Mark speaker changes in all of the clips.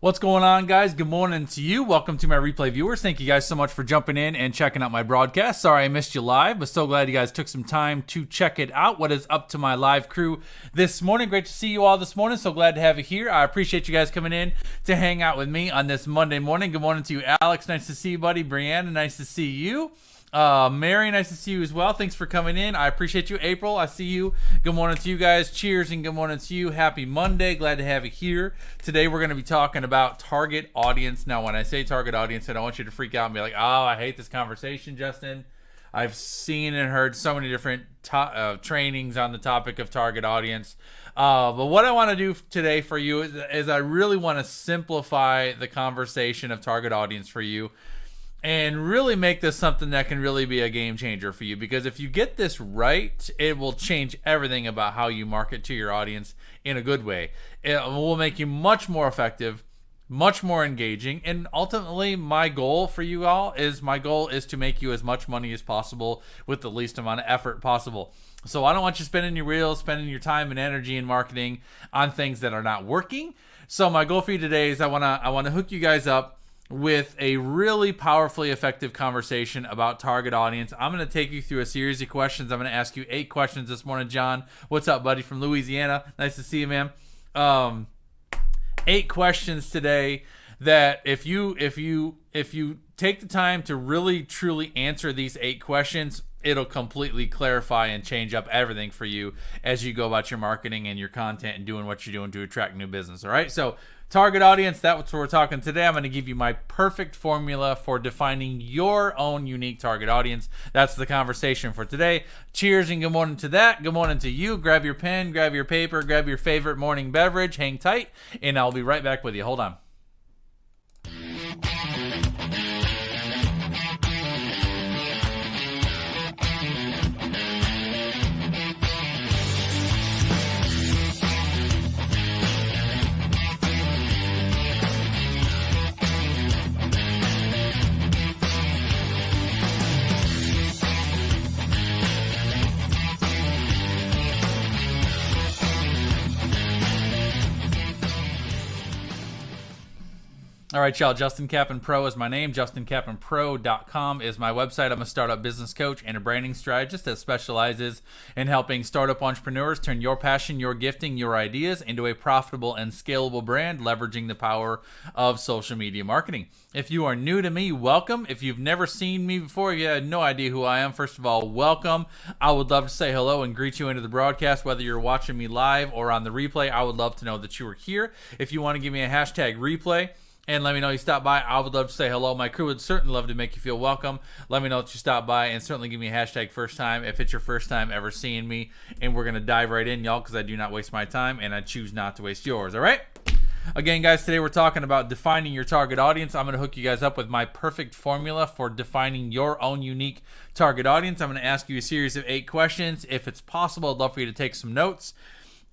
Speaker 1: What's going on, guys? Good morning to you. Welcome to my replay viewers. Thank you guys so much for jumping in and checking out my broadcast. Sorry I missed you live, but so glad you guys took some time to check it out. What is up to my live crew this morning? Great to see you all this morning. So glad to have you here. I appreciate you guys coming in to hang out with me on this Monday morning. Good morning to you, Alex. Nice to see you, buddy. Brianna, nice to see you. Mary, nice to see you as well. Thanks for coming in. I appreciate you. April, I see you. Good morning to you guys. Cheers and good morning to you. Happy Monday. Glad to have you here. Today we're going to be talking about target audience. Now, when I say target audience, I don't want you to freak out and be like, oh, I hate this conversation, Justin. I've seen and heard so many different trainings on the topic of target audience. But what I want to do today for you is I really want to simplify the conversation of target audience for you and really make this something that can really be a game changer for you. Because if you get this right, it will change everything about how you market to your audience in a good way. It will make you much more effective, much more engaging, and ultimately my goal for you all is to make you as much money as possible with the least amount of effort possible. So I don't want you spending your reels, spending your time and energy in marketing on things that are not working. So my goal for you today is I want to hook you guys up with a really powerfully effective conversation about target audience. I'm going to take you through a series of questions. I'm going to ask you 8 questions this morning. John, what's up, buddy, from Louisiana? Nice to see you, man. 8 questions today that if you take the time to really truly answer these 8 questions, it'll completely clarify and change up everything for you as you go about your marketing and your content and doing what you're doing to attract new business. All right, so target audience, that's what we're talking today. I'm going to give you my perfect formula for defining your own unique target audience. That's the conversation for today. Cheers and good morning to that. Good morning to you. Grab your pen, grab your paper, grab your favorite morning beverage, hang tight, and I'll be right back with you. Hold on. All right, y'all. Justin Kaplan Pro is my name. JustinKaplanPro.com is my website. I'm a startup business coach and a branding strategist that specializes in helping startup entrepreneurs turn your passion, your gifting, your ideas into a profitable and scalable brand, leveraging the power of social media marketing. If you are new to me, welcome. If you've never seen me before, you had no idea who I am, first of all, welcome. I would love to say hello and greet you into the broadcast, whether you're watching me live or on the replay. I would love to know that you are here. If you want to give me a hashtag replay, and let me know you stopped by, I would love to say hello. My crew would certainly love to make you feel welcome. Let me know that you stopped by, and certainly give me a hashtag first time if it's your first time ever seeing me. And we're going to dive right in, y'all, because I do not waste my time, and I choose not to waste yours, all right? Again, guys, today we're talking about defining your target audience. I'm going to hook you guys up with my perfect formula for defining your own unique target audience. I'm going to ask you a series of 8 questions. If it's possible, I'd love for you to take some notes.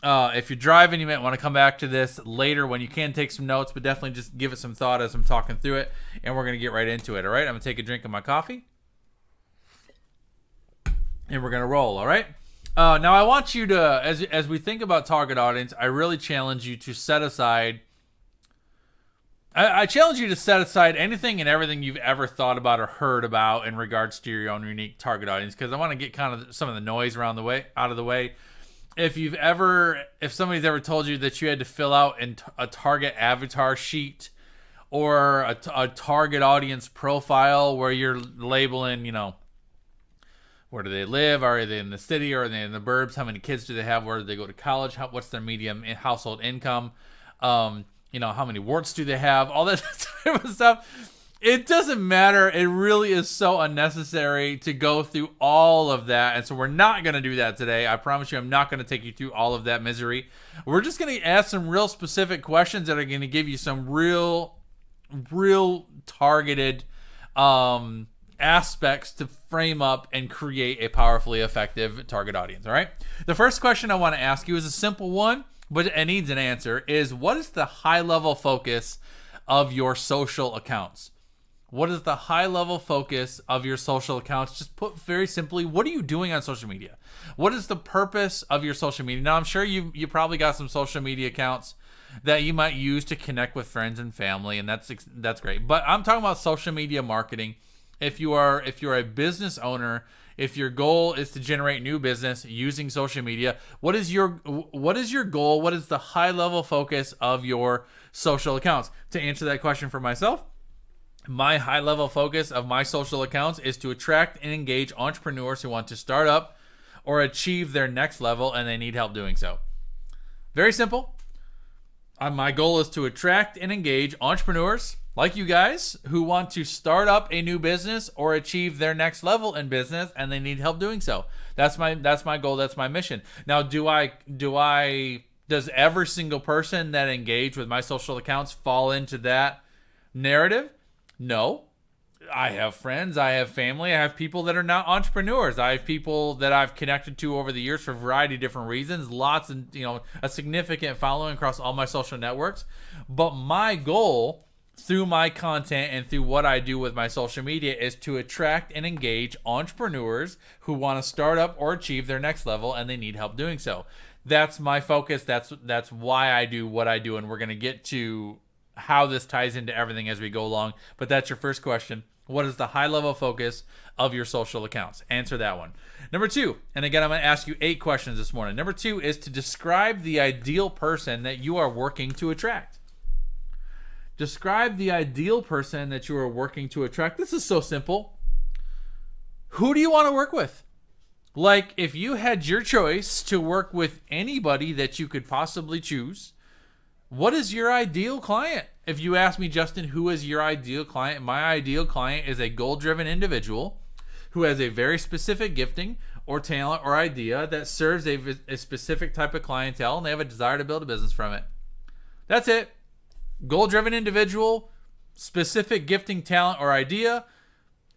Speaker 1: If you're driving, you might want to come back to this later when you can take some notes, but definitely just give it some thought as I'm talking through it, and we're going to get right into it, all right? I'm going to take a drink of my coffee, and we're going to roll, all right? Now, I want you to, as we think about target audience, I really challenge you to set aside, I challenge you to set aside anything and everything you've ever thought about or heard about in regards to your own unique target audience, because I want to get kind of some of the noise out of the way. If somebody's ever told you that you had to fill out a target avatar sheet or a target audience profile where you're labeling, where do they live? Are they in the city? Or are they in the burbs? How many kids do they have? Where do they go to college? What's their median household income? How many warts do they have? All that type of stuff. It doesn't matter. It really is so unnecessary to go through all of that. And so we're not going to do that today. I promise you I'm not going to take you through all of that misery. We're just going to ask some real specific questions that are going to give you some real targeted aspects to frame up and create a powerfully effective target audience. All right. The first question I want to ask you is a simple one, but it needs an answer, is what is the high level focus of your social accounts? What is the high-level focus of your social accounts? Just put very simply, what are you doing on social media? What is the purpose of your social media? Now, I'm sure you probably got some social media accounts that you might use to connect with friends and family, and that's great. But I'm talking about social media marketing. If you're a business owner, if your goal is to generate new business using social media, what is your goal? What is the high level focus of your social accounts? To answer that question for myself, my high level focus of my social accounts is to attract and engage entrepreneurs who want to start up or achieve their next level and they need help doing so. Very simple. My goal is to attract and engage entrepreneurs like you guys who want to start up a new business or achieve their next level in business and they need help doing so. That's my goal. That's my mission. Now, does every single person that engage with my social accounts fall into that narrative? No. I have friends, I have family, I have people that are not entrepreneurs. I have people that I've connected to over the years for a variety of different reasons, lots and a significant following across all my social networks. But my goal through my content and through what I do with my social media is to attract and engage entrepreneurs who want to start up or achieve their next level and they need help doing so. That's my focus. That's why I do what I do, and we're going to get to how this ties into everything as we go along. But that's your first question. What is the high level focus of your social accounts? Answer that one. Number 2, and again, I'm going to ask you 8 questions this morning. Number 2 is to describe the ideal person that you are working to attract. Describe the ideal person that you are working to attract. This is so simple. Who do you want to work with? Like, if you had your choice to work with anybody that you could possibly choose, what is your ideal client? If you ask me, Justin, who is your ideal client? My ideal client is a goal-driven individual who has a very specific gifting or talent or idea that serves a specific type of clientele, and they have a desire to build a business from it. That's it. Goal-driven individual, specific gifting, talent, or idea,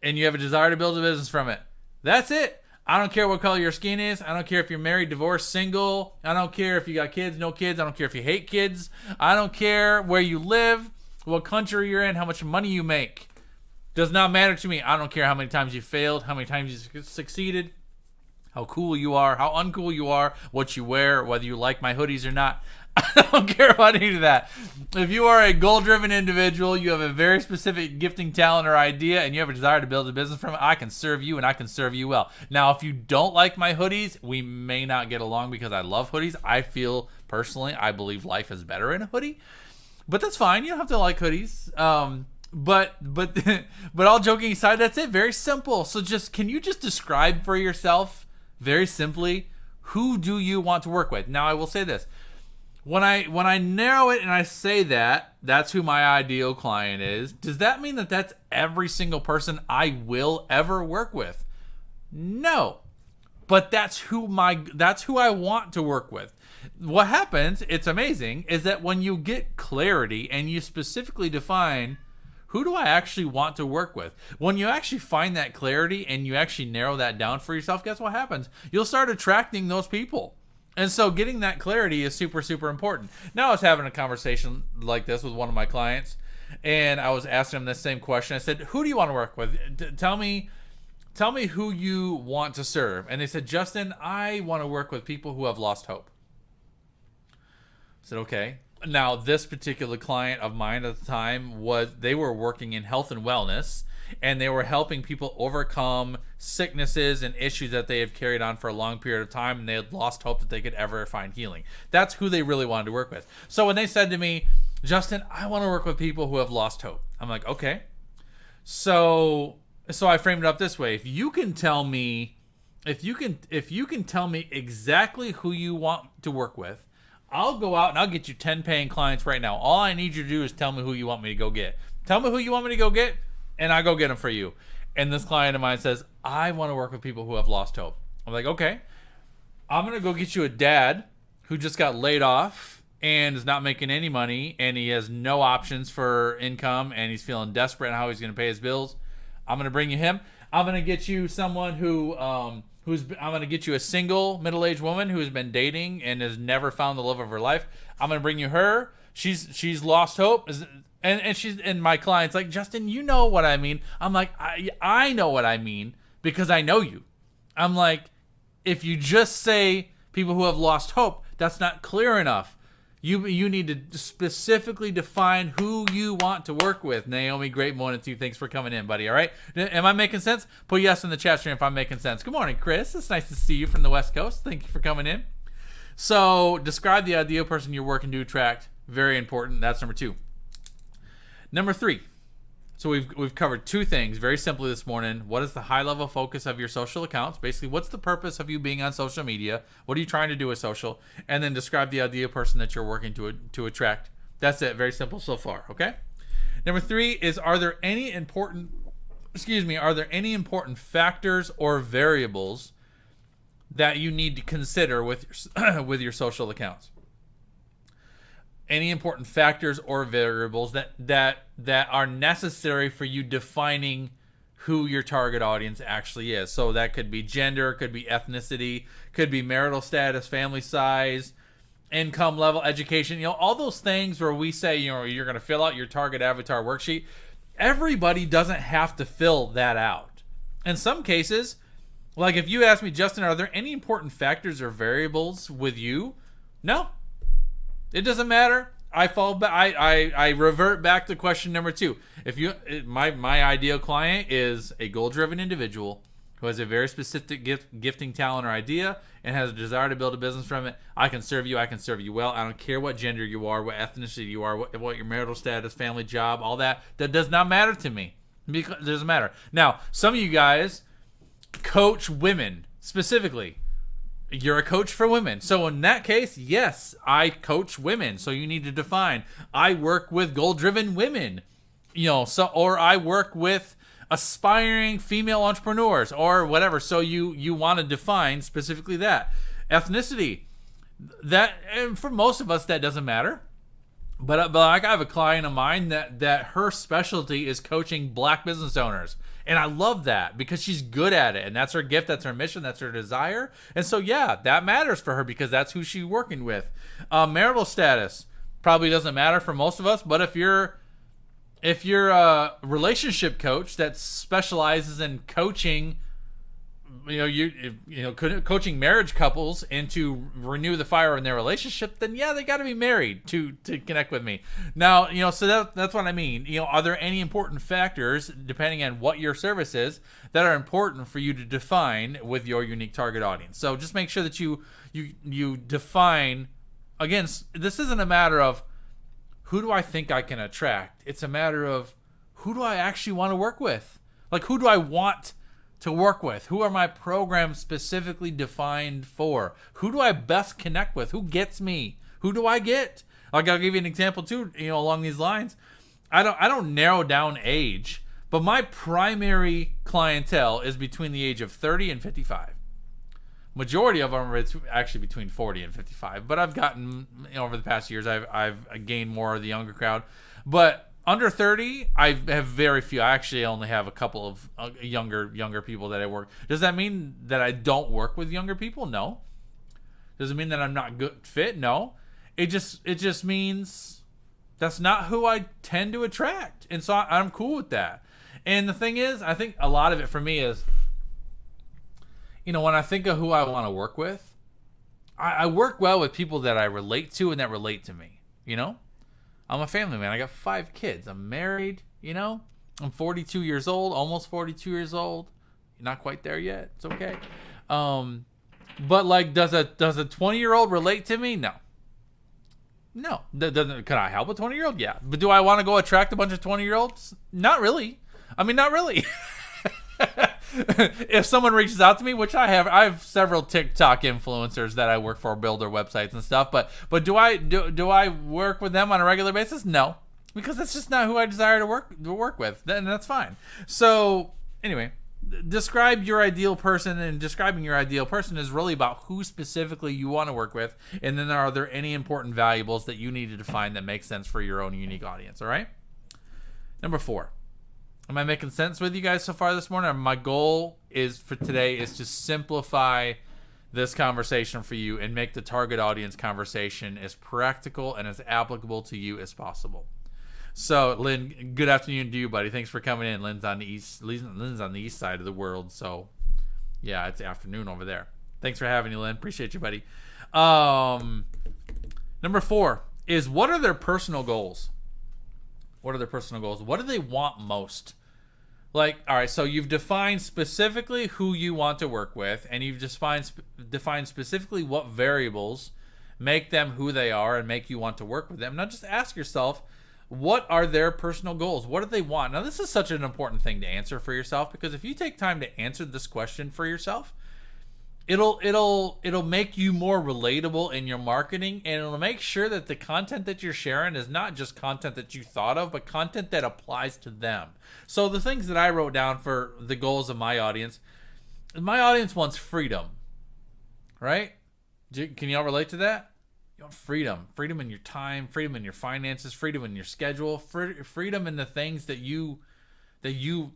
Speaker 1: and you have a desire to build a business from it. That's it. I don't care what color your skin is. I don't care if you're married, divorced, single. I don't care if you got kids, no kids. I don't care if you hate kids. I don't care where you live, what country you're in, how much money you make. Does not matter to me. I don't care how many times you failed, how many times you succeeded, how cool you are, how uncool you are, what you wear, whether you like my hoodies or not. I don't care about any of that. If you are a goal-driven individual, you have a very specific gifting, talent, or idea, and you have a desire to build a business from it, I can serve you, and I can serve you well. Now, if you don't like my hoodies, we may not get along because I love hoodies. I feel, personally, I believe life is better in a hoodie. But that's fine. You don't have to like hoodies. But all joking aside, that's it. Very simple. So can you just describe for yourself, very simply, who do you want to work with? Now, I will say this. When I narrow it and I say that's who my ideal client is, does that mean that that's every single person I will ever work with? No. But that's who I want to work with. What happens, it's amazing, is that when you get clarity and you specifically define who do I actually want to work with, when you actually find that clarity and you actually narrow that down for yourself, guess what happens? You'll start attracting those people. And so getting that clarity is super, super important. Now, I was having a conversation like this with one of my clients, and I was asking him the same question. I said, who do you want to work with? Tell me who you want to serve. And they said, Justin, I want to work with people who have lost hope. I said, okay. Now, this particular client of mine at the time they were working in health and wellness, and they were helping people overcome sicknesses and issues that they have carried on for a long period of time, and they had lost hope that they could ever find healing. That's who they really wanted to work with. So when they said to me, Justin, I want to work with people who have lost hope, I'm like, okay. So I framed it up this way. If you can tell me exactly who you want to work with, I'll go out and I'll get you 10 paying clients right now. All I need you to do is tell me who you want me to go get. Tell me who you want me to go get, and I go get them for you. And this client of mine says, I want to work with people who have lost hope. I'm like, okay, I'm going to go get you a dad who just got laid off and is not making any money, and he has no options for income, and he's feeling desperate on how he's going to pay his bills. I'm going to bring you him. I'm going to get you someone I'm going to get you a single middle-aged woman who has been dating and has never found the love of her life. I'm going to bring you her. She's lost hope. And my client's like, Justin, you know what I mean. I'm like, I know what I mean because I know you. I'm like, if you just say people who have lost hope, that's not clear enough. You need to specifically define who you want to work with. Naomi, great morning to you. Thanks for coming in, buddy. All right. Am I making sense? Put yes in the chat stream if I'm making sense. Good morning, Chris. It's nice to see you from the West Coast. Thank you for coming in. So describe the ideal person you're working to attract. Very important. That's number 2. Number 3. So we've covered 2 things very simply this morning. What is the high level focus of your social accounts? Basically, what's the purpose of you being on social media? What are you trying to do with social? And then describe the ideal person that you're working to attract. That's it. Very simple so far. Okay. Number 3 is, are there any important factors or variables that you need to consider with your social accounts? Any important factors or variables that are necessary for you defining who your target audience actually is. So that could be gender, could be ethnicity, could be marital status, family size, income level, education, all those things where we say, you're going to fill out your target avatar worksheet. Everybody doesn't have to fill that out. In some cases, like if you ask me, Justin, are there any important factors or variables with you? No. It doesn't matter. I fall back. I revert back to question number 2. My ideal client is a goal-driven individual who has a very specific gifting, talent, or idea, and has a desire to build a business from it. I can serve you. I can serve you well. I don't care what gender you are, what ethnicity you are, what your marital status, family, job, all that. That does not matter to me. It doesn't matter. Now, some of you guys coach women specifically. You're a coach for women. So in that case, yes, I coach women. So you need to define, I work with goal-driven women, or I work with aspiring female entrepreneurs or whatever. So you want to define specifically that. Ethnicity, and for most of us, that doesn't matter. But like I have a client of mine that her specialty is coaching Black business owners. And I love that because she's good at it. And that's her gift. That's her mission. That's her desire. And so, yeah, that matters for her because that's who she's working with. Marital status probably doesn't matter for most of us. But if you're a relationship coach that specializes in coaching, coaching marriage couples and to renew the fire in their relationship, then yeah, they got to be married to connect with me. Now, so that's what I mean. Are there any important factors, depending on what your service is, that are important for you to define with your unique target audience? So just make sure that you define. Again, this isn't a matter of who do I think I can attract. It's a matter of who do I actually want to work with? Like, who do I want to work with? Who are my programs specifically defined for? Who do I best connect with? Who gets me? Who do I get? Like, I'll give you an example too, along these lines. I don't narrow down age, but my primary clientele is between the age of 30 and 55. Majority of them are actually between 40 and 55, but I've gotten, over the past years, I've gained more of the younger crowd. But under 30, I have very few. I actually only have a couple of younger people that I work. Does that mean that I don't work with younger people? No. Does it mean that I'm not good fit? No. It just means that's not who I tend to attract. And so I'm cool with that. And the thing is, I think a lot of it for me is, when I think of who I want to work with, I work well with people that I relate to and that relate to me, I'm a family man. I got 5 kids. I'm married, I'm 42 years old, almost 42 years old. Not quite there yet. It's okay. But like, does a 20-year-old relate to me? No. No. Can I help a 20-year-old? Yeah. But do I want to go attract a bunch of 20-year-olds? Not really. I mean, not really. If someone reaches out to me, which I have several TikTok influencers that I work for, build their websites and stuff. But do I work with them on a regular basis? No, because that's just not who I desire to work with. Then that's fine. So anyway, describe your ideal person, and describing your ideal person is really about who specifically you want to work with, and then are there any important variables that you need to define that make sense for your own unique audience. All right. Number 4. Am I making sense with you guys so far this morning? My goal for today is to simplify this conversation for you and make the target audience conversation as practical and as applicable to you as possible. So, Lynn, good afternoon to you, buddy. Thanks for coming in. Lynn's on the east side of the world, so yeah, it's afternoon over there. Thanks for having me, Lynn. Appreciate you, buddy. Number 4. is what are their personal goals? What are their personal goals? What do they want most? Like, all right, so you've defined specifically who you want to work with, and you've defined specifically what variables make them who they are and make you want to work with them. Now just ask yourself, what are their personal goals? What do they want? Now this is such an important thing to answer for yourself, because if you take time to answer this question for yourself, it'll make you more relatable in your marketing, and it'll make sure that the content that you're sharing is not just content that you thought of, but content that applies to them. So the things that I wrote down for the goals of my audience wants freedom, right? Can y'all relate to that? You want freedom in your time, freedom in your finances, freedom in your schedule, freedom in the things that you want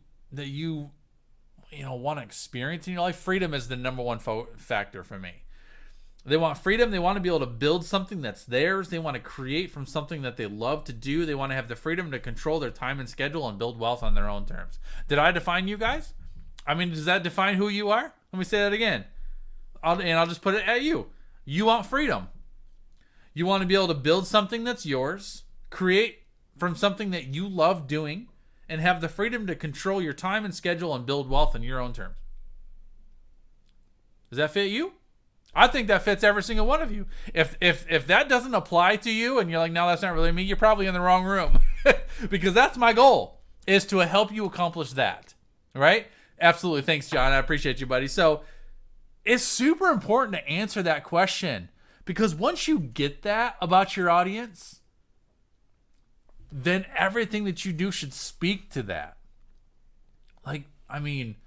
Speaker 1: to experience in your life. Freedom is the number one factor for me. They want freedom. They want to be able to build something that's theirs. They want to create from something that they love to do. They want to have the freedom to control their time and schedule and build wealth on their own terms. Did I define you guys? I mean, does that define who you are? Let me say that again. I'll just put it at you. You want freedom. You want to be able to build something that's yours, create from something that you love doing, and have the freedom to control your time and schedule and build wealth on your own terms. Does that fit you? I think that fits every single one of you. If that doesn't apply to you and you're like, no, that's not really me, you're probably in the wrong room. Because that's my goal, is to help you accomplish that. Right? Absolutely. Thanks, John. I appreciate you, buddy. So it's super important to answer that question, because once you get that about your audience, then everything that you do should speak to that. Like, I mean,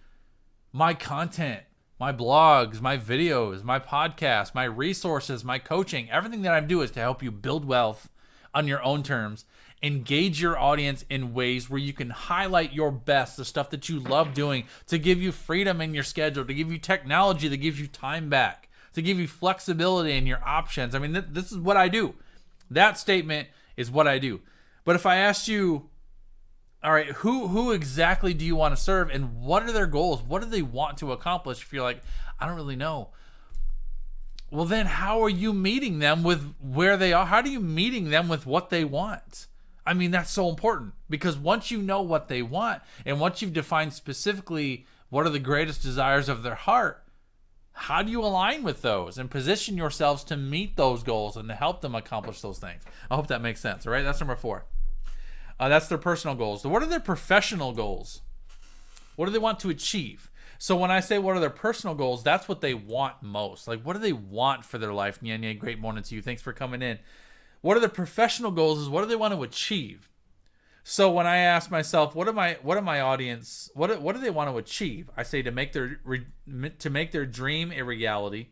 Speaker 1: my content, my blogs, my videos, my podcasts, my resources, my coaching, everything that I do is to help you build wealth on your own terms, engage your audience in ways where you can highlight your best, the stuff that you love doing, to give you freedom in your schedule, to give you technology that gives you time back, to give you flexibility in your options. I mean, this is what I do. That statement is what I do. But if I asked you, all right, who exactly do you want to serve, and what are their goals? What do they want to accomplish? If you're like, I don't really know. Well, then how are you meeting them with where they are? How are you meeting them with what they want? I mean, that's so important, because once you know what they want, and once you've defined specifically what are the greatest desires of their heart, how do you align with those and position yourselves to meet those goals and to help them accomplish those things? I hope that makes sense. All right, that's number 4. That's their personal goals. So what are their professional goals? What do they want to achieve? So when I say what are their personal goals, that's what they want most. Like, what do they want for their life? Nya, great morning to you. Thanks for coming in. What are their professional goals? Is what do they want to achieve? So when I ask myself, what do my audience, what do they want to achieve? I say to make their dream a reality,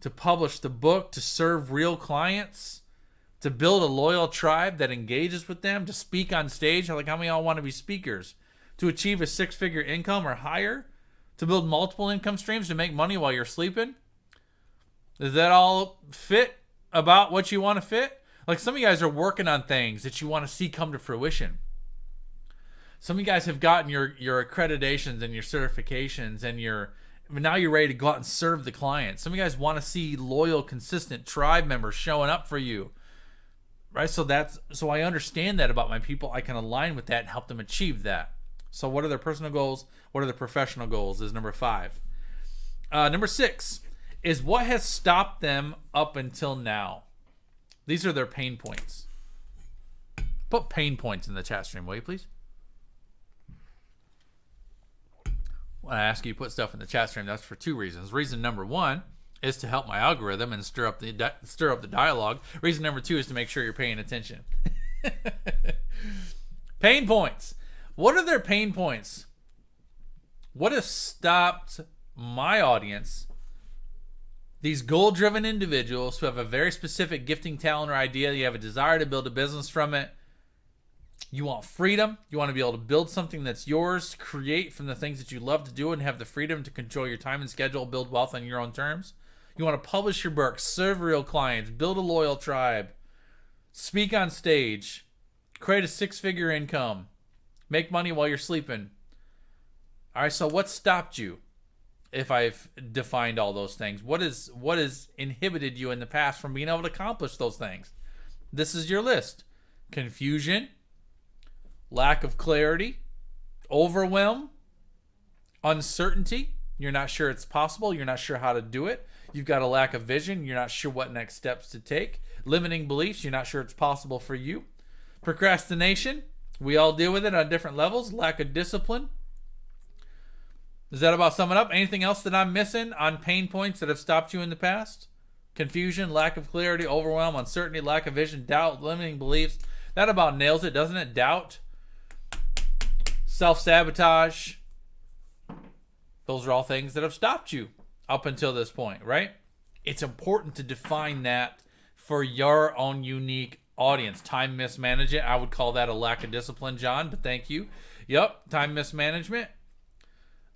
Speaker 1: to publish the book, to serve real clients, to build a loyal tribe that engages with them, to speak on stage. Like, how many of y'all want to be speakers? To achieve a 6-figure income or higher, to build multiple income streams, to make money while you're sleeping. Does that all fit about what you want to fit? Like, some of you guys are working on things that you want to see come to fruition. Some of you guys have gotten your accreditations and your certifications, and now you're ready to go out and serve the client. Some of you guys want to see loyal, consistent tribe members showing up for you. Right? So I understand that about my people. I can align with that and help them achieve that. So what are their personal goals? What are their professional goals is number 5. Number 6 is what has stopped them up until now. These are their pain points. Put pain points in the chat stream, will you please? When I ask you to put stuff in the chat stream, that's for 2 reasons. Reason number 1 is to help my algorithm and stir up the dialogue. Reason number 2 is to make sure you're paying attention. Pain points. What are their pain points? What has stopped my audience, these goal-driven individuals who have a very specific gifting, talent, or idea? You have a desire to build a business from it. You want freedom. You want to be able to build something that's yours, create from the things that you love to do, and have the freedom to control your time and schedule, build wealth on your own terms. You want to publish your book, serve real clients, build a loyal tribe, speak on stage, create a 6-figure income, make money while you're sleeping. All right, so what stopped you? If I've defined all those things, what has inhibited you in the past from being able to accomplish those things? This is your list: confusion, lack of clarity, overwhelm, uncertainty. You're not sure it's possible. You're not sure how to do it. You've got a lack of vision. You're not sure what next steps to take. Limiting beliefs. You're not sure it's possible for you. Procrastination. We all deal with it on different levels. Lack of discipline. Does that about sum it up? Anything else that I'm missing on pain points that have stopped you in the past? Confusion, lack of clarity, overwhelm, uncertainty, lack of vision, doubt, limiting beliefs. That about nails it, doesn't it? Doubt, self-sabotage. Those are all things that have stopped you up until this point, right? It's important to define that for your own unique audience. Time mismanagement, I would call that a lack of discipline, John, but thank you. Yep, time mismanagement.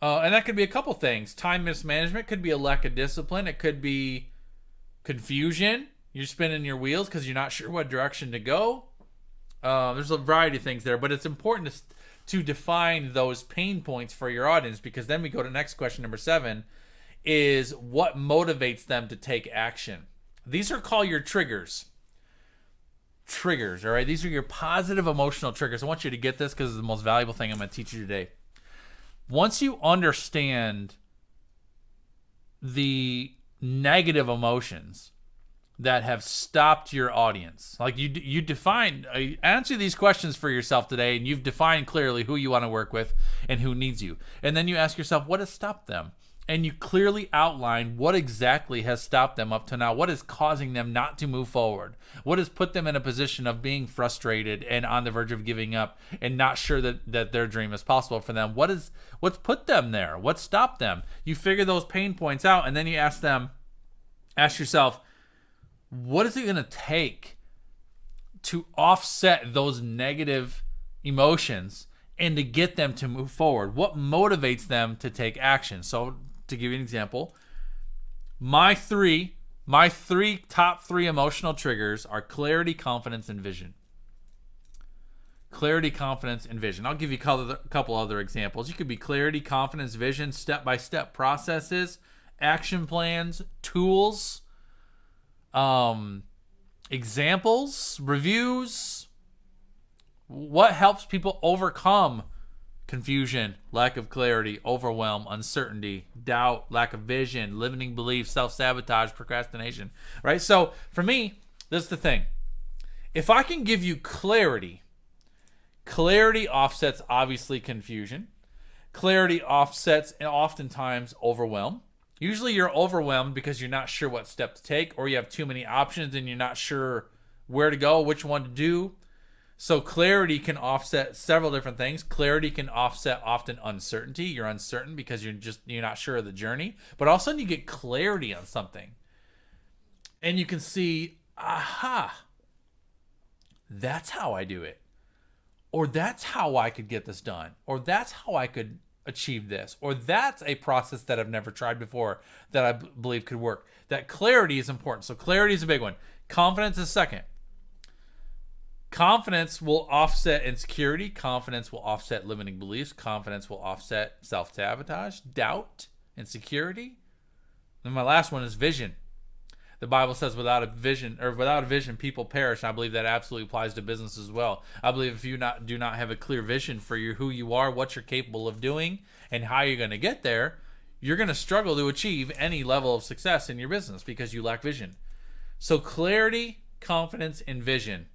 Speaker 1: And that could be a couple things. Time mismanagement could be a lack of discipline. It could be confusion. You're spinning your wheels because you're not sure what direction to go. There's a variety of things there, but it's important to define those pain points for your audience, because then we go to next question, number 7, is what motivates them to take action. These are called your triggers. Triggers, all right? These are your positive emotional triggers. I want you to get this because it's the most valuable thing I'm going to teach you today. Once you understand the negative emotions that have stopped your audience, like you define, answer these questions for yourself today, and you've defined clearly who you want to work with and who needs you. And then you ask yourself, what has stopped them? And you clearly outline what exactly has stopped them up to now. What is causing them not to move forward? What has put them in a position of being frustrated and on the verge of giving up and not sure that their dream is possible for them? What's put them there? What stopped them? You figure those pain points out, and then you ask yourself, what is it going to take to offset those negative emotions and to get them to move forward? What motivates them to take action? So, to give you an example, my top three emotional triggers are clarity, confidence, and vision. Clarity, confidence, and vision. I'll give you a couple other examples. You could be clarity, confidence, vision, step-by-step processes, action plans, tools, examples, reviews. What helps people overcome confusion, lack of clarity, overwhelm, uncertainty, doubt, lack of vision, limiting beliefs, self-sabotage, procrastination, right? So for me, this is the thing. If I can give you clarity offsets obviously confusion. Clarity offsets and oftentimes overwhelm. Usually you're overwhelmed because you're not sure what step to take, or you have too many options and you're not sure where to go, which one to do. So clarity can offset several different things. Clarity can offset often uncertainty. You're uncertain because you're not sure of the journey. But all of a sudden you get clarity on something. And you can see, aha, that's how I do it. Or that's how I could get this done. Or that's how I could achieve this. Or that's a process that I've never tried before that I believe could work. That clarity is important. So clarity is a big one. Confidence is second. Confidence will offset insecurity. Confidence will offset limiting beliefs. Confidence will offset self-sabotage, doubt, insecurity. And my last one is vision. The Bible says without a vision, people perish. And I believe that absolutely applies to business as well. I believe if you do not have a clear vision for who you are, what you're capable of doing, and how you're going to get there, you're going to struggle to achieve any level of success in your business because you lack vision. So clarity, confidence, and vision.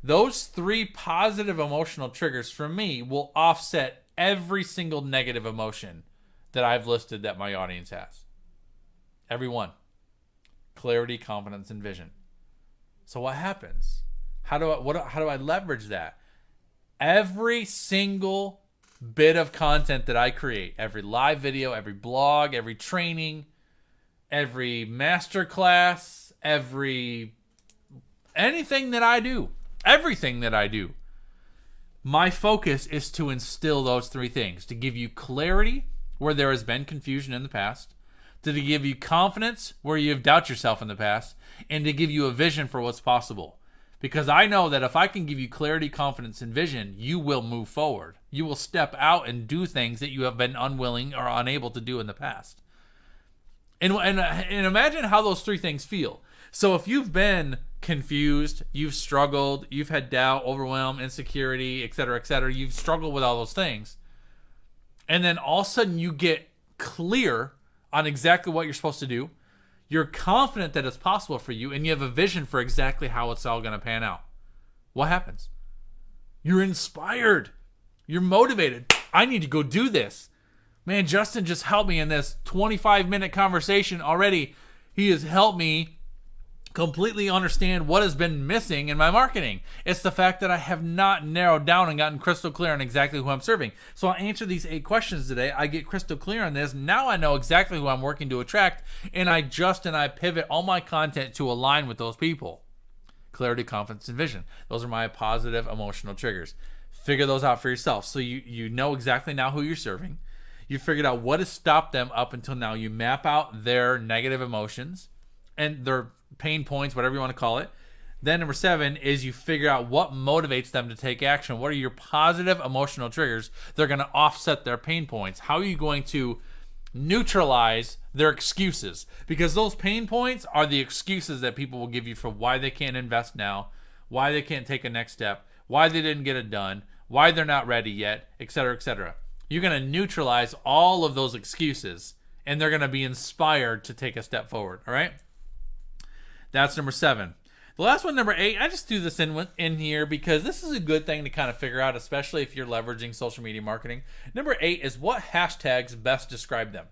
Speaker 1: Those three positive emotional triggers for me will offset every single negative emotion that I've listed that my audience has. Every one. Clarity, confidence, and vision. So what happens? How do I leverage that? Every single bit of content that I create, every live video, every blog, every training, every masterclass, anything that I do, everything that I do, my focus is to instill those three things: to give you clarity where there has been confusion in the past, to give you confidence where you have doubted yourself in the past, and to give you a vision for what's possible. Because I know that if I can give you clarity, confidence, and vision, you will move forward. You will step out and do things that you have been unwilling or unable to do in the past. And imagine how those three things feel. So if you've been confused, you've struggled, you've had doubt, overwhelm, insecurity, etc., you've struggled with all those things, and then all of a sudden you get clear on exactly what you're supposed to do, you're confident that it's possible for you, and you have a vision for exactly how it's all going to pan out. What happens? You're inspired. You're motivated. I need to go do this. Man, Justin just helped me in this 25-minute conversation already. He has helped me completely understand what has been missing in my marketing. It's the fact that I have not narrowed down and gotten crystal clear on exactly who I'm serving. So I'll answer these 8 questions today. I get crystal clear on this. Now I know exactly who I'm working to attract, and I pivot all my content to align with those people. Clarity, confidence, and vision. Those are my positive emotional triggers. Figure those out for yourself. So you know exactly now who you're serving. You figured out what has stopped them up until now. You map out their negative emotions and their pain points, whatever you want to call it. Then number 7 is you figure out what motivates them to take action. What are your positive emotional triggers? They're going to offset their pain points. How are you going to neutralize their excuses? Because those pain points are the excuses that people will give you for why they can't invest now, why they can't take a next step, why they didn't get it done, why they're not ready yet, etc. You're going to neutralize all of those excuses, and they're going to be inspired to take a step forward. All right? That's number 7. The last one, number 8, I just do this in here because this is a good thing to kind of figure out, especially if you're leveraging social media marketing. Number 8 is what hashtags best describe them.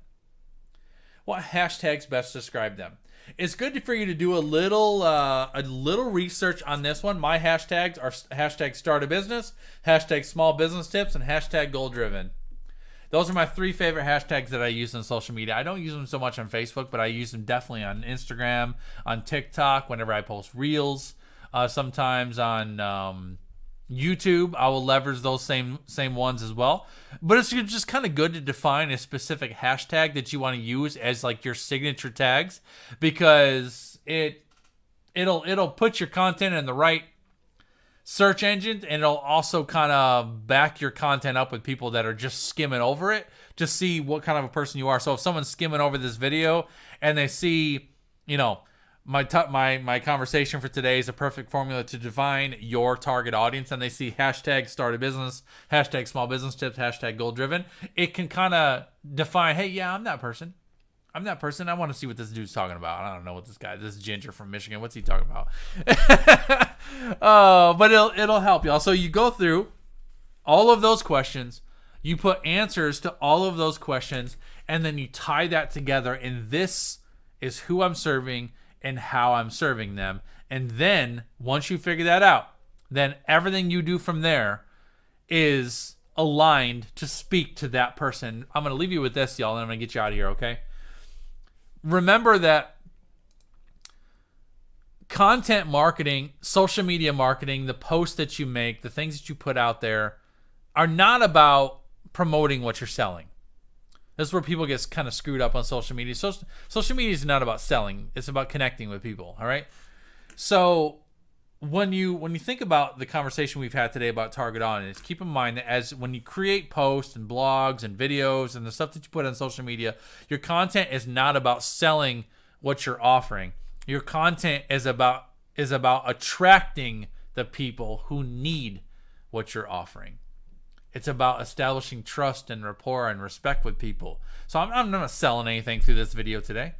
Speaker 1: What hashtags best describe them? It's good for you to do a little research on this one. My hashtags are hashtag start a business, hashtag small business tips, and hashtag goal driven. Those are my 3 favorite hashtags that I use on social media. I don't use them so much on Facebook, but I use them definitely on Instagram, on TikTok, whenever I post reels. Sometimes on YouTube, I will leverage those same ones as well. But it's just kind of good to define a specific hashtag that you want to use as like your signature tags, because it'll put your content in the right search engine, and it'll also kind of back your content up with people that are just skimming over it to see what kind of a person you are. So if someone's skimming over this video and they see, my conversation for today is a perfect formula to define your target audience, and they see hashtag start a business, hashtag small business tips, hashtag goal driven, it can kind of define, hey, yeah, I'm that person. I want to see what this dude's talking about. I don't know what this ginger from Michigan, what's he talking about? But it'll help y'all. So you go through all of those questions, you put answers to all of those questions, and then you tie that together, and this is who I'm serving and how I'm serving them. And then once you figure that out, then everything you do from there is aligned to speak to that person. I'm going to leave you with this, y'all, and I'm going to get you out of here, okay? Remember that content marketing, social media marketing, the posts that you make, the things that you put out there are not about promoting what you're selling. This is where people get kind of screwed up on social media. Social media is not about selling. It's about connecting with people, all right? So when you think about the conversation we've had today about target audience, keep in mind that when you create posts and blogs and videos and the stuff that you put on social media, your content is not about selling what you're offering. Your content is about attracting the people who need what you're offering. It's about establishing trust and rapport and respect with people. So I'm not selling anything through this video today.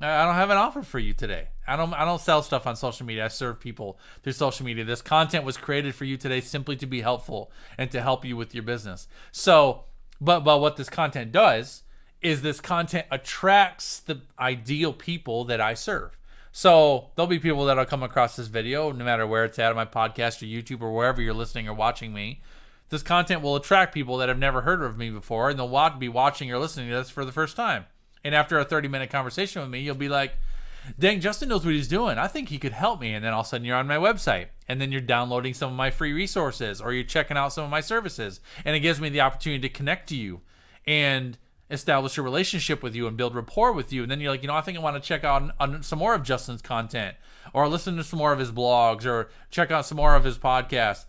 Speaker 1: I don't have an offer for you today. I don't sell stuff on social media. I serve people through social media. This content was created for you today simply to be helpful and to help you with your business. So, but what this content does is this content attracts the ideal people that I serve. So there'll be people that'll come across this video, no matter where it's at on my podcast or YouTube or wherever you're listening or watching me. This content will attract people that have never heard of me before, and they'll be watching or listening to this for the first time. And after a 30-minute conversation with me, you'll be like, dang, Justin knows what he's doing. I think he could help me. And then all of a sudden you're on my website, and then you're downloading some of my free resources, or you're checking out some of my services. And it gives me the opportunity to connect to you and establish a relationship with you and build rapport with you. And then you're like, I think I want to check out on some more of Justin's content, or listen to some more of his blogs, or check out some more of his podcasts.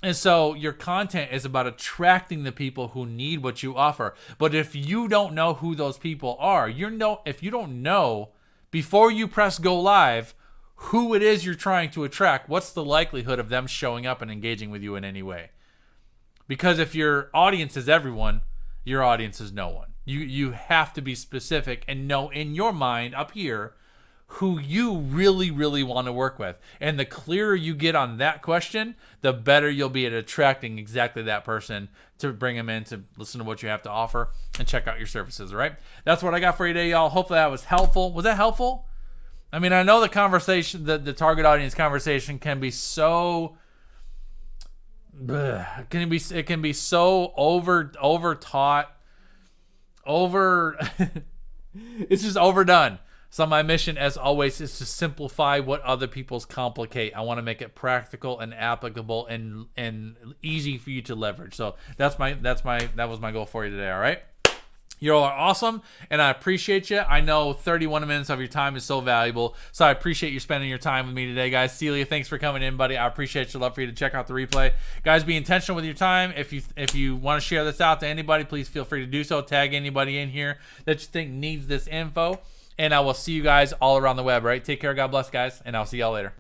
Speaker 1: And so your content is about attracting the people who need what you offer. But if you don't know who those people are, if you don't know before you press go live who it is you're trying to attract, what's the likelihood of them showing up and engaging with you in any way? Because if your audience is everyone, your audience is no one. You have to be specific and know in your mind up here who you really, really want to work with. And the clearer you get on that question, the better you'll be at attracting exactly that person to bring them in to listen to what you have to offer and check out your services, all right? That's what I got for you today, y'all. Hopefully that was helpful. Was that helpful? I mean, I know the conversation, the target audience conversation can be so... It can be so over taught, it's just overdone. So my mission, as always, is to simplify what other people's complicate. I want to make it practical and applicable and easy for you to leverage. So that was my goal for you today. All right. You all are awesome, and I appreciate you. I know 31 minutes of your time is so valuable, so I appreciate you spending your time with me today, guys. Celia, thanks for coming in, buddy. I appreciate your love for you to check out the replay. Guys, be intentional with your time. If you want to share this out to anybody, please feel free to do so. Tag anybody in here that you think needs this info, and I will see you guys all around the web, right? Take care. God bless, guys, and I'll see y'all later.